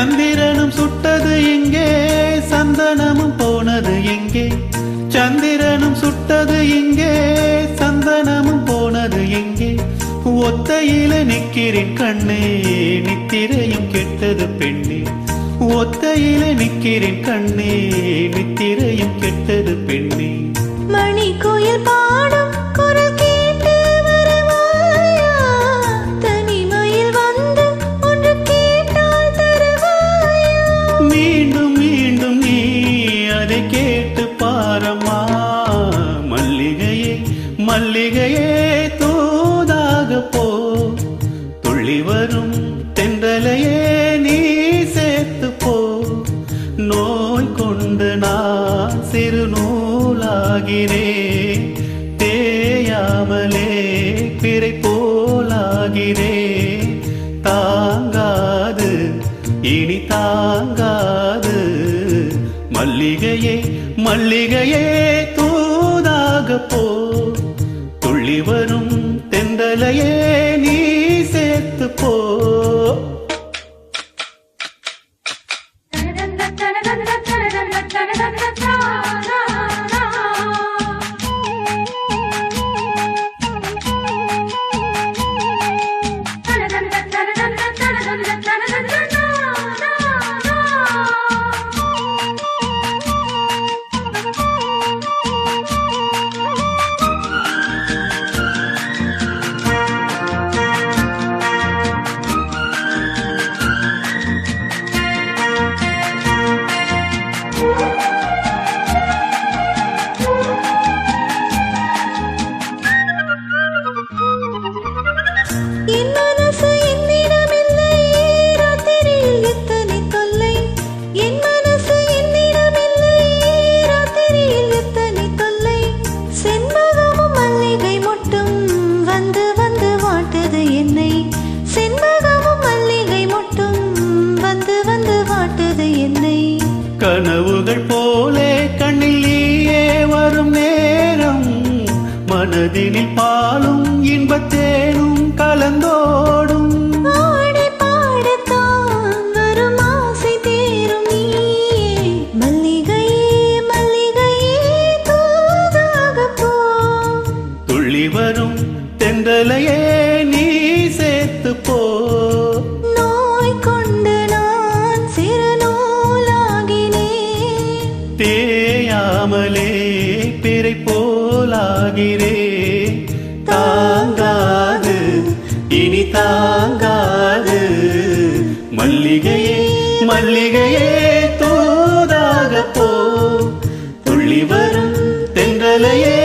சந்திரனும் சுட்டது எங்கே, சந்தனமும் போனது எங்கே? சந்திரனும் சுட்டது எங்கே, சந்தனமும் போனது எங்கே? ஒத்தையில நிக்கிறேன் கண்ணே, நித்திரையும் கெட்டது பெண்ணே. ஒத்தையில நிக்கிறேன் கண்ணே, நித்திரையும் கெட்டது பெண்ணே. மணி கோயில் பாடும் குரல் கேட்டு வருவாயா? தனிமையில் வந்து ஒன்று கேட்டால் தருவாயா? மீண்டும் மீண்டும் நீ அதை கேட்டு பாரம்மா. மல்லிகையே மல்லிகையே தூதாக போ, துள்ளி வரும் தென்றலையே நீ சேர்த்து போ. நோய் கொண்டு நான் சிறு நூலாகிறேன், தேயாமலே பிறை போலாகிறேன். தாங்காது இனி தாங்காது, மல்லிகையே மல்லிகையே தூதாக போ, துள்ளி வரும் தென்றலையே நீ சேர்த்து போ. என் மனசு என்னிடமில்லை, ராத்திரியில் எத்தனை தொல்லை. என் மனசு என்னிடமில்லை, ராத்திரியில் எத்தனை தொல்லை. செண்பகமும் மல்லிகை மொட்டும் வந்து வந்து வாட்டுது என்னை. செண்பகமும் மல்லிகை மொட்டும் வந்து வந்து வாட்டுது என்னை. கனவுகள் போலே கண்ணில் நீயே வரும் நேரம், மனதினில் பாலும் இன்பத்தேனும் கலந்தோடும். ஆடி பாடத்தான் வரும் ஆசை தீரும் நீயே. மல்லிகையே மல்லிகையே தூதாக போ, துள்ளி வரும் தென்றலையே நீ சேர்த்து போ. நோய் கொண்டு நான் சிறு நூலாகினேன், தேயாமலே பிறை போலாகிறேன். தாங்காது இனி தாங்காது, மல்லிகையே மல்லிகையே தூதாக போ, துள்ளி வரும் தென்றலையே